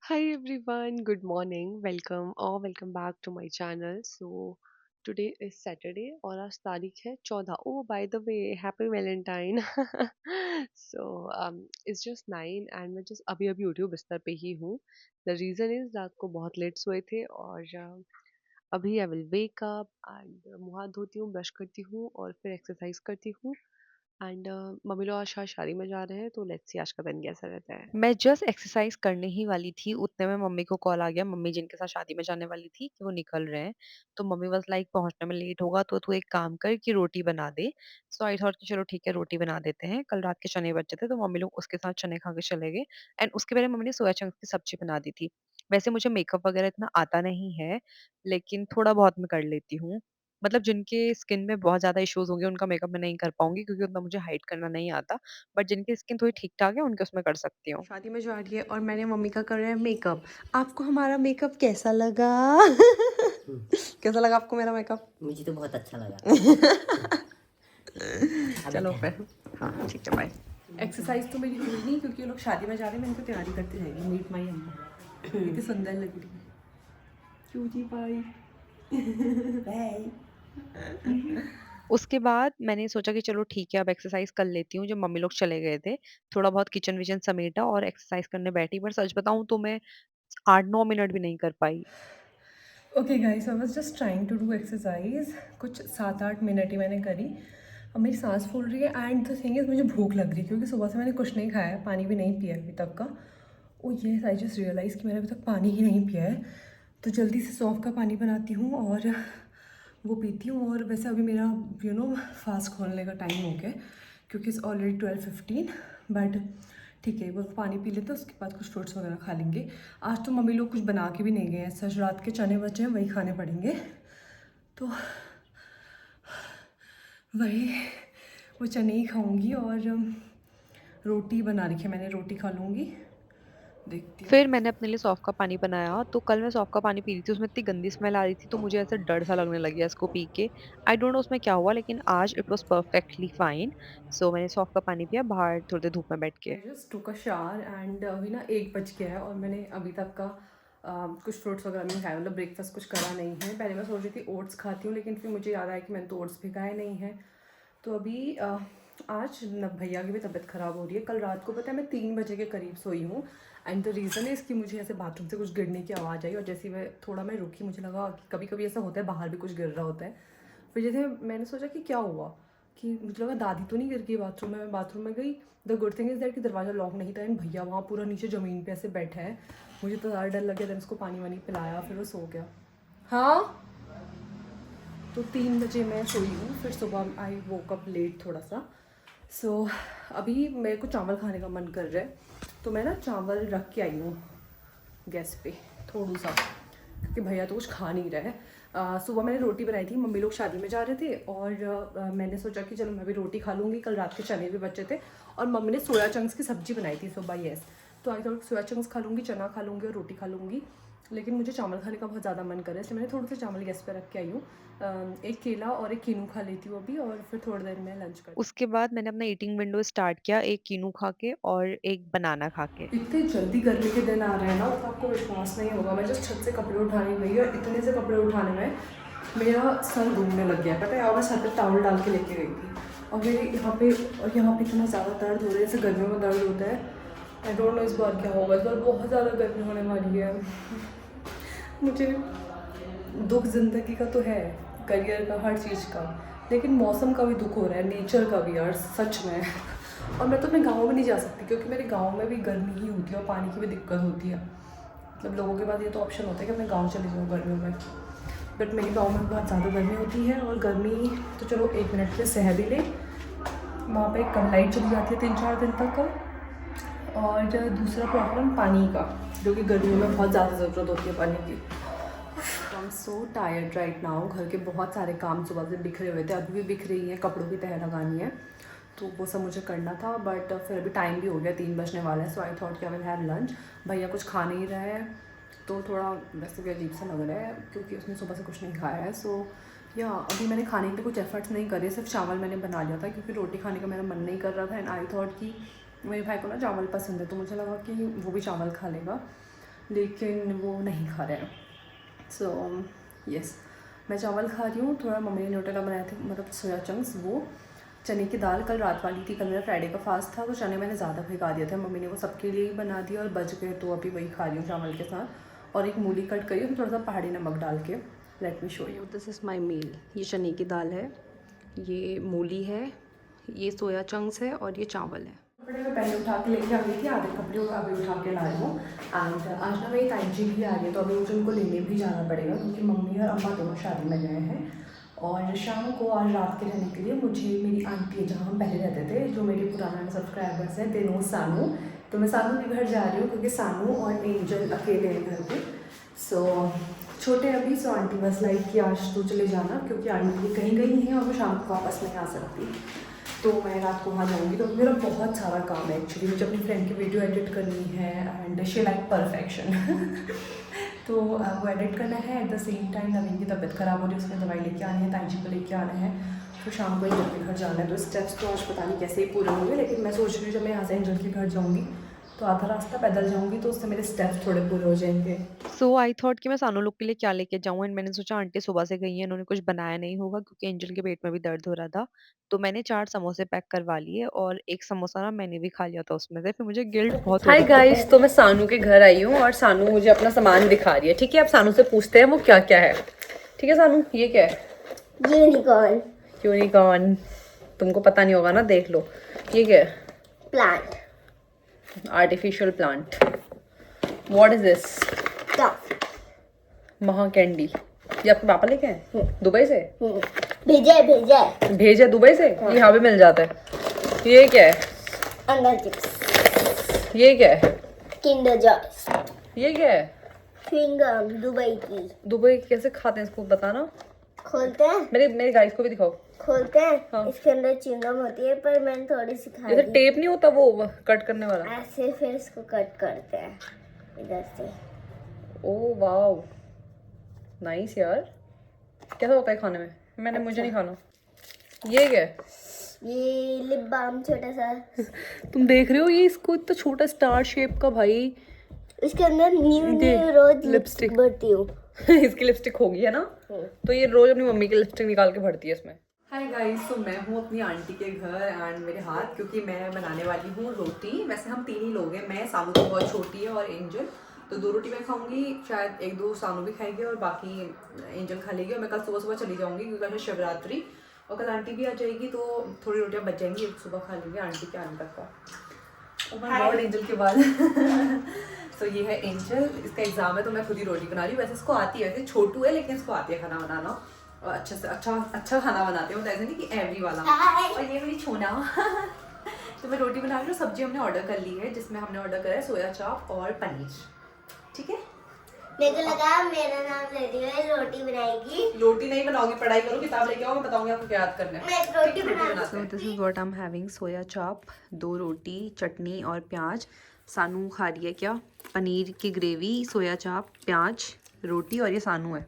Hi everyone, good morning, welcome or welcome back to my channel. So today is Saturday और आज तारीख है 14। Oh, by the way, happy Valentine. It's just 9 and मैं just अभी अभी उठी हूँ, बिस्तर पे ही हूँ. The reason is रात को बहुत लेट सोए थे और अभी I will wake up and मुँह हाथ धोती हूँ, ब्रश करती हूँ और फिर एक्सरसाइज करती हूँ. एंड मम्मी लोग आज शादी में जा रहे हैं तो लेट्स सी आज का दिन कैसा रहता है. मैं जस्ट एक्सरसाइज करने ही वाली थी उतने में मम्मी को कॉल आ गया. मम्मी जिनके साथ शादी में जाने वाली थी कि वो निकल रहे हैं. तो मम्मी वाज लाइक पहुंचने में लेट होगा तो तू एक काम कर कि रोटी बना दे. सो आई थॉट कि चलो ठीक है रोटी बना देते हैं. कल रात के चने बचे थे तो मम्मी लोग उसके साथ चने खा के चले गए. एंड उसके पहले मम्मी ने सोया चंक्स की सब्जी बना दी थी. वैसे मुझे मेकअप वगैरह इतना आता नहीं है, लेकिन थोड़ा बहुत मैं कर लेती हूँ. मतलब जिनके स्किन में बहुत ज़्यादा इश्यूज़ होंगे उनका मेकअप मैं नहीं कर पाऊँगी क्योंकि उतना मुझे हाइड करना नहीं आता। बट जिनकी स्किन थोड़ी ठीक-ठाक है उनके उसमें कर सकती हूँ। शादी में जा रही है और मैंने मम्मी का कर रहे हैं मेकअप। आपको हमारा मेकअप कैसा लगा? हुँ, कैसा लगा आपको मेरा मेकअप? मुझे तो बहुत अच्छा लगा। अब चलो बेटा फिर। हाँ, ठीक है, बाय। एक्सरसाइज तो मेरी हुई नहीं क्योंकि ये लोग शादी में जा रहे हैं, मैं इनको तैयारी करती रहेगी। मीट माई अम्मा। कितनी सुंदर लग रही है। Cutie pie. बाय। उसके बाद मैंने सोचा कि चलो ठीक है अब एक्सरसाइज कर लेती हूँ जब मम्मी लोग चले गए थे। थोड़ा बहुत किचन विचन समेटा और एक्सरसाइज करने बैठी, पर सच बताऊँ तो मैं 8-9 मिनट भी नहीं कर पाई। Okay guys, I was just trying to do exercise. कुछ 7-8 मिनट ही मैंने करी. अब मेरी सांस फूल रही है एंड द थिंग इज़ मुझे भूख लग रही है क्योंकि सुबह से मैंने कुछ नहीं खाया है, पानी भी नहीं पिया है अभी तक का. ओ येस, आई जस्ट रियलाइज़ कि मैंने अभी तक पानी ही नहीं पिया है. तो जल्दी से सौंफ का पानी बनाती हूँ और वो पीती हूँ. और वैसे अभी मेरा फास्ट खोलने का टाइम हो गया है क्योंकि इट्स ऑलरेडी 12:15. बट ठीक है, वो पानी पी लेते हैं उसके बाद कुछ फ्रूट्स वगैरह खा लेंगे. आज तो मम्मी लोग कुछ बना के भी नहीं गए हैं, सच रात के चने बचे हैं वही खाने पड़ेंगे. तो वही वो चने ही खाऊंगी और रोटी बना रखी है मैंने, रोटी खा लूँगी. देखती हूँ. फिर मैंने अपने लिए सौंफ का पानी बनाया, तो कल मैं सौंफ का पानी पी रही थी, उसमें इतनी गंदी स्मेल आ रही थी, तो मुझे ऐसे डर सा लगने लग गया इसको पी के। आई डोंट नो उसमें क्या हुआ, लेकिन आज इट वाज़ परफेक्टली फाइन। सो मैंने सौंफ का पानी पिया बाहर थोड़ी देर धूप में बैठ के। I just took a shower and अभी ना 1 बज गया है और मैंने अभी तक का कुछ फ्रूट्स वगैरह नहीं खाया, मतलब ब्रेकफास्ट कुछ करा नहीं है. पहले मैं सोच रही थी ओट्स खाती हूँ लेकिन फिर मुझे याद आया कि मैंने तो ओट्स भिगाए नहीं है. तो अभी आज न भैया की भी तबीयत ख़राब हो रही है. कल रात को पता है मैं 3 बजे के करीब सोई हूँ एंड द रीज़न है इसकी, मुझे ऐसे बाथरूम से कुछ गिरने की आवाज़ आई और जैसे मैं रुकी, मुझे लगा कि कभी कभी ऐसा होता है बाहर भी कुछ गिर रहा होता है. फिर जैसे मैंने सोचा कि क्या हुआ, कि मुझे लगा दादी तो नहीं गिर गई बाथरूम में. मैं बाथरूम में गई. The good thing is that कि दरवाज़ा लॉक नहीं था एंड भैया वहाँ पूरा नीचे ज़मीन पे ऐसे बैठा है. मुझे तो ज़्यादा डर लग गया. देन उसको पानी वानी पिलाया फिर वो सो गया. हाँ, तो 3 बजे मैं सोई हूँ. फिर सुबह आई वोक अप लेट थोड़ा सा. सो अभी मेरे को चावल खाने का मन कर रहा है तो मैं ना चावल रख के आई हूँ गैस पे थोड़ा सा, क्योंकि भैया तो कुछ खा नहीं रहा है. सुबह मैंने रोटी बनाई थी, मम्मी लोग शादी में जा रहे थे और मैंने सोचा कि चलो मैं भी रोटी खा लूँगी. कल रात के चने भी बचे थे और मम्मी ने सोया चंक्स की सब्ज़ी बनाई थी सुबह. येस, तो आई थोड़ा सोया चंक्स खा लूँगी, चना खा लूँगी और रोटी खा लूँगी. लेकिन मुझे चावल खाने का बहुत ज़्यादा मन कर रहा है इसलिए मैंने थोड़े से चावल गैस पे रख के आई हूँ. एक केला और एक कीनू खा लेती हूँ अभी और फिर थोड़ी देर में लंच कर. उसके बाद मैंने अपना ईटिंग विंडो स्टार्ट किया, एक कीनू खा के और एक बनाना खा के। इतने जल्दी गर्मी के दिन आ रहे हैं ना तो आपको विश्वास नहीं होगा. मैं जस्ट छत से कपड़े उठाने गई और इतने से कपड़े उठाने में मेरा सर घूमने लग गया. पता है, और मैं सर पे टॉवल डाल के लेके गई थी और मेरे यहाँ पे इतना ज़्यादा दर्द हो रहा है जैसे गर्मियों में दर्द होता है. आई डोंट नो इस बार क्या होगा. इस बार बहुत ज़्यादा गर्मी होने वाली है. मुझे दुख ज़िंदगी का तो है, करियर का, हर चीज़ का, लेकिन मौसम का भी दुख हो रहा है, नेचर का भी यार सच में. और मैं तो अपने गाँव में नहीं जा सकती क्योंकि मेरे गाँव में भी गर्मी ही होती है और पानी की भी दिक्कत होती है. मतलब लोगों के पास ये तो ऑप्शन होता है कि अपने गाँव चले जाओ गर्मियों में, बट मेरे गाँव में बहुत ज़्यादा गर्मी होती है. और गर्मी तो चलो 1 मिनट के सह भी ले, वहाँ पे कम लाइट चली जाती है 3-4 दिन तक. और दूसरा प्रॉब्लम पानी का, जो कि गर्मियों में बहुत ज़्यादा ज़रूरत होती है पानी की. I am so tired right now. घर के बहुत सारे काम सुबह से बिखरे हुए थे, अभी भी बिख रही हैं. कपड़ों की तह लगानी है तो वो सब मुझे करना था. बट फिर अभी टाइम भी हो गया, 3 बजने वाला है. सो आई थॉट कि आई विल हैव लंच. भैया कुछ खा नहीं रहा है तो थोड़ा वैसे भी अजीब सा लग रहा है क्योंकि उसने सुबह से कुछ नहीं खाया है. सो या अभी मैंने खाने के लिए कुछ एफर्ट्स नहीं करे, सिर्फ चावल मैंने बना लिया था क्योंकि रोटी खाने का मेरा मन नहीं कर रहा था. एंड आई थॉट कि मेरे भाई को ना चावल पसंद है तो मुझे लगा कि वो भी चावल खा लेगा. लेकिन वो नहीं खा रहे हैं। सो यस, मैं चावल खा रही हूँ। थोड़ा मम्मी ने न्यूटेला बनाए थे, मतलब सोया चंक्स, वो चने की दाल कल रात वाली थी। कल मेरा फ्राइडे का फास्ट था, तो चने मैंने ज़्यादा भिगा दिए थे, मम्मी ने वो सबके लिए ही बना दिया और बच गए, तो अभी वही खा रही हूँ चावल के साथ। और एक मूली कट करी हूँ थोड़ा सा पहाड़ी नमक डाल के। Let me show you, this is my meal. ये चने की दाल है, ये मूली है, ये सोया चंक्स है और ये चावल है। कपड़े मैं पहले उठा के लेके आ गई थी, आधे कपड़े अभी उठा के ला रही हूँ। एंड आज ना मेरी ताई जी भी आ रही है, तो अभी मुझे उनको लेने भी जाना पड़ेगा, क्योंकि मम्मी और अम्मा दोनों शादी में गए हैं। और शाम को आज रात के रहने के लिए मुझे मेरी आंटी, जहाँ हम पहले रहते थे, जो मेरे पुराना सब्सक्राइबर्स हैं, दे नो सानू, तो मैं सानू के घर जा रही हूँ, क्योंकि सानू और एंजल अकेले हैं घर पे। सो छोटे अभी, सो आंटी बस लाइक कि आज तो चले जाना, क्योंकि आंटी कहीं गई हैं और वो शाम को वापस नहीं आ सकती, तो मैं रात को वहाँ जाऊँगी। तो मेरा बहुत सारा काम है एक्चुअली, मुझे अपनी फ्रेंड की वीडियो एडिट करनी है, एंड शी लाइक परफेक्शन तो वो एडिट करना है। एट द सेम टाइम नवीन की तबीयत ख़राब हो रही है, उसमें दवाई लेके आनी है, ताई जी को लेके आना है, तो शाम को एंजल के घर जाना है। तो स्टेप्स तो आज पता नहीं कैसे ही पूरे होंगे, लेकिन मैं सोच रही हूँ जब मैं यहाँ से एंजल के घर जाऊँगी तो आधा रास्ता पैदल जाऊँगी, तो उससे मेरे स्टेप्स थोड़े पूरे हो जाएंगे। सो आई थॉट कि मैं सानू लोग के लिए क्या लेके जाऊँ, एंड मैंने सोचा आंटी सुबह से गई हैं, इन्होंने कुछ बनाया नहीं होगा, क्योंकि एंजल के पेट में भी दर्द हो रहा था। तो मैंने 4 समोसे पैक करवा लिए, और एक समोसा ना मैंने भी खा लिया था उसमें से, फिर मुझे गिल्ट बहुत हो हाय रहा था। गाइस, तो मैं सानू के घर आई हूँ और सानू मुझे अपना सामान दिखा रही है। ठीक है, अब सानू से पूछते हैं वो क्या क्या है। ठीक है सानू, ये क्या है? यूनिकॉर्न यूनिकॉर्न, तुमको पता नहीं होगा ना, देख लो। ये क्या है? Plant artificial plant. What is this? Tough महा कैंडी। ये आपके पापा लेके आए दुबई से? भेजे भेजे भेजे दुबई से? ये यहाँ भी मिल जाता है। ये क्या है? अंडर चिप्स ये क्या है? किंडर जॉयस ये क्या है? च्युइंगम दुबई की। दुबई कैसे खाते हैं इसको बताना। खोलते हैं मेरे गाइस को भी दिखाओ। खोलते हैं हाँ। इसके अंदर च्युइंगम होती है, पर मैंने थोड़ी सी खा जैसे ली। टेप नहीं होता वो कट करने वाला? ऐसे फिर इसको कट करते हैं इधर से। ओह वाओ, नाइस यार। कैसा होता है खाने में? मुझे नहीं खाना। ये क्या है? ये लिप बाम छोटा सा, तुम देख रहे हो ये इसको इतना छोटा स्टार शेप का भाई। इसके अंदर न्यू दे, रोज लिपस्टिक। लिपस्टिक भरती हूँ। इसकी लिपस्टिक होगी है ना, तो ये रोज अपनी मम्मी की लिपस्टिक निकाल के भरती है इसमें। हाय गाइस, तो मैं हूँ अपनी आंटी के घर, एंड मेरे हाथ, क्योंकि मैं बनाने वाली हूँ रोटी। वैसे हम 3 ही लोग हैं, मैं, सानू तो बहुत छोटी है, और एंजल, तो 2 रोटी मैं खाऊंगी, शायद 1-2 सानू भी खाएगी, और बाकी एंजल खा लेगी। और मैं कल सुबह सुबह चली जाऊँगी, क्योंकि कल है शिवरात्रि, और कल आंटी भी आ जाएगी, तो थोड़ी रोटियाँ बच जाएंगी, एक सुबह खा लेंगे आंटी के आने तक का। ओ माय गॉड, एंजल के बाद तो ये है एंजल, इसका एग्जाम है, तो मैं खुद ही रोटी बना रही हूँ। वैसे इसको आती है, वैसे छोटू है, लेकिन इसको आती है खाना बनाना, और अच्छा से अच्छा खाना बनाते हैं, ऐसे नहीं कि एवरी वाला। और ये मेरी छोना तो मैं रोटी बना रही हूँ। सब्जी हमने ऑर्डर कर ली है, जिसमें हमने ऑर्डर करा है सोया चाप और पनीर। ठीक है, मेरे को लगा मेरा नाम ले रही है, रोटी बनाएगी। रोटी नहीं बनाओगी, पढ़ाई करो, किताब लेके आओ, मैं बताऊंगी आपको क्या याद करना है। मैं रोटी बना बनाते हैं। This is what I am having, soya chaap, 2 रोटी, चटनी और प्याज। सानू खा रही है क्या? पनीर की ग्रेवी, सोया चाप, प्याज, रोटी, और ये सानू है,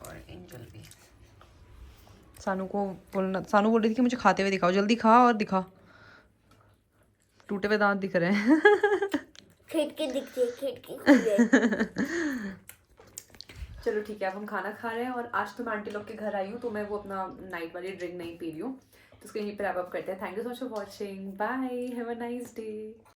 और एंजल भी। सानू बोल रही थी कि मुझे खाते हुए दिखाओ, जल्दी खा और दिखा। टूटे हुए दांत दिख रहे हैं खिड़की दिखती है, खिड़की खुल गई। चलो ठीक है, अब हम खाना खा रहे हैं, और आज तो मैं आंटी लोग के घर आई हूँ, तो मैं वो अपना नाइट वाली ड्रिंक नहीं पी रही हूँ, तो उसको यहीं पर रैप अप करते हैं। Thank you so much for watching, bye, have a nice day.